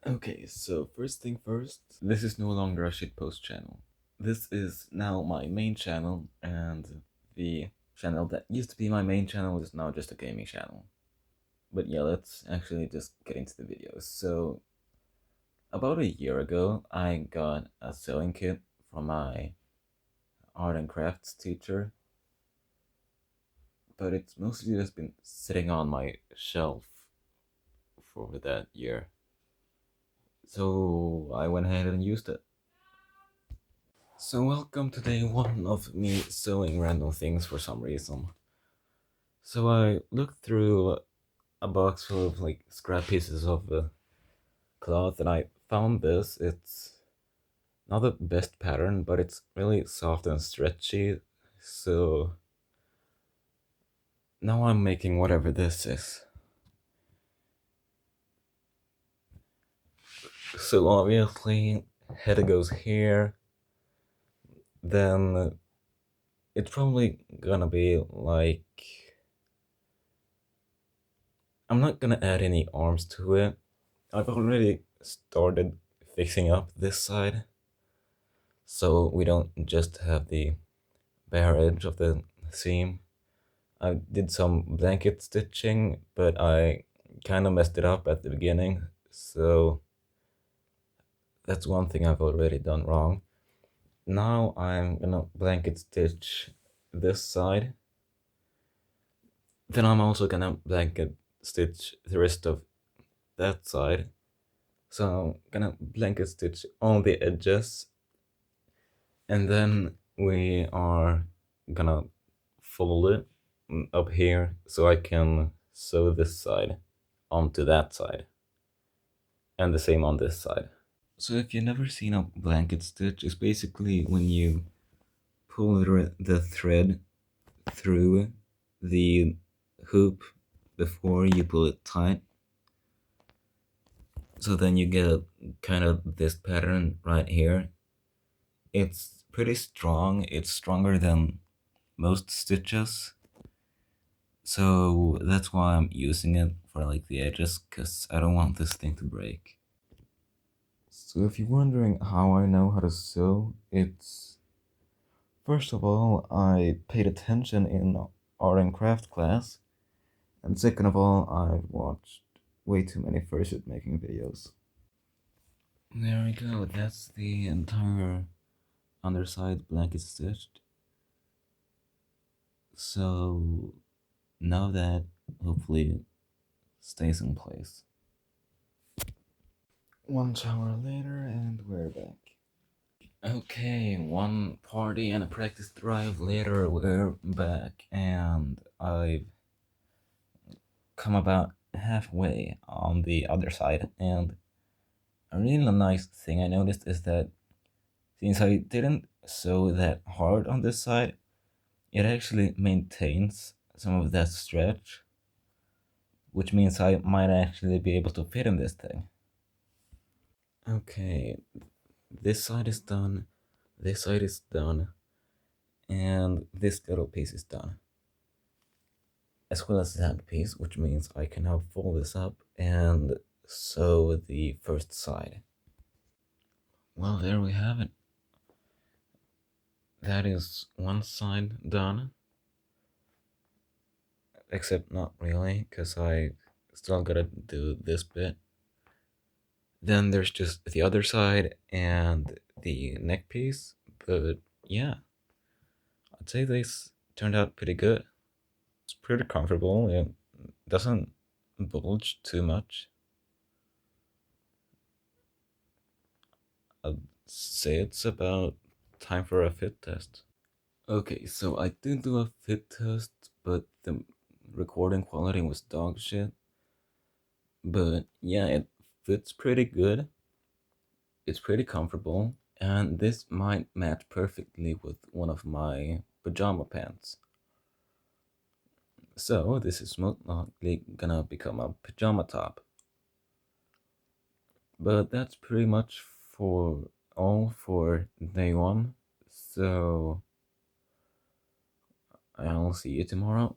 Okay, so first thing first, this is no longer a shitpost channel. This is now my main channel, and the channel that used to be my main channel is now just a gaming channel. But yeah, let's actually just get into the videos. So, about a year ago, I got a sewing kit from my art and crafts teacher, but it's mostly just been sitting on my shelf for that year. So I went ahead and used it. So welcome to day one of me sewing random things for some reason. So I looked through a box full of like scrap pieces of cloth and I found this. It's not the best pattern, but it's really soft and stretchy. So now I'm making whatever this is. So obviously head goes here. Then it's probably gonna be like, I'm not gonna add any arms to it. I've already started fixing up this side, so we don't just have the bare edge of the seam. I did some blanket stitching, but I kind of messed it up at the beginning, so that's one thing I've already done wrong. Now I'm gonna blanket stitch this side. Then I'm also gonna blanket stitch the rest of that side. So I'm gonna blanket stitch all the edges, and then we are gonna fold it up here so I can sew this side onto that side, and the same on this side. So if you've never seen a blanket stitch, it's basically when you pull the thread through the hoop before you pull it tight. So then you get kind of this pattern right here. It's pretty strong. It's stronger than most stitches. So that's why I'm using it for like the edges, because I don't want this thing to break. So if you're wondering how I know how to sew, it's first of all, I paid attention in art and craft class, and second of all, I've watched way too many fursuit making videos. There we go, that's the entire underside blanket stitched. So now that hopefully stays in place. One shower later, and we're back. Okay, one party and a practice drive later, we're back, and I've come about halfway on the other side. And a really nice thing I noticed is that since I didn't sew that hard on this side, it actually maintains some of that stretch, which means I might actually be able to fit in this thing. Okay, this side is done, this side is done, and this little piece is done, as well as that piece, which means I can now fold this up and sew the first side. Well, there we have it. That is one side done, except not really, because I still gotta do this bit. Then there's just the other side and the neck piece, but yeah, I'd say this turned out pretty good. It's pretty comfortable, it doesn't bulge too much. I'd say it's about time for a fit test. Okay, so I did do a fit test, but the recording quality was dog shit. But yeah, it fits pretty good. It's pretty comfortable, and this might match perfectly with one of my pajama pants. So this is most likely gonna become a pajama top. But that's pretty much for all for day one. So I'll see you tomorrow.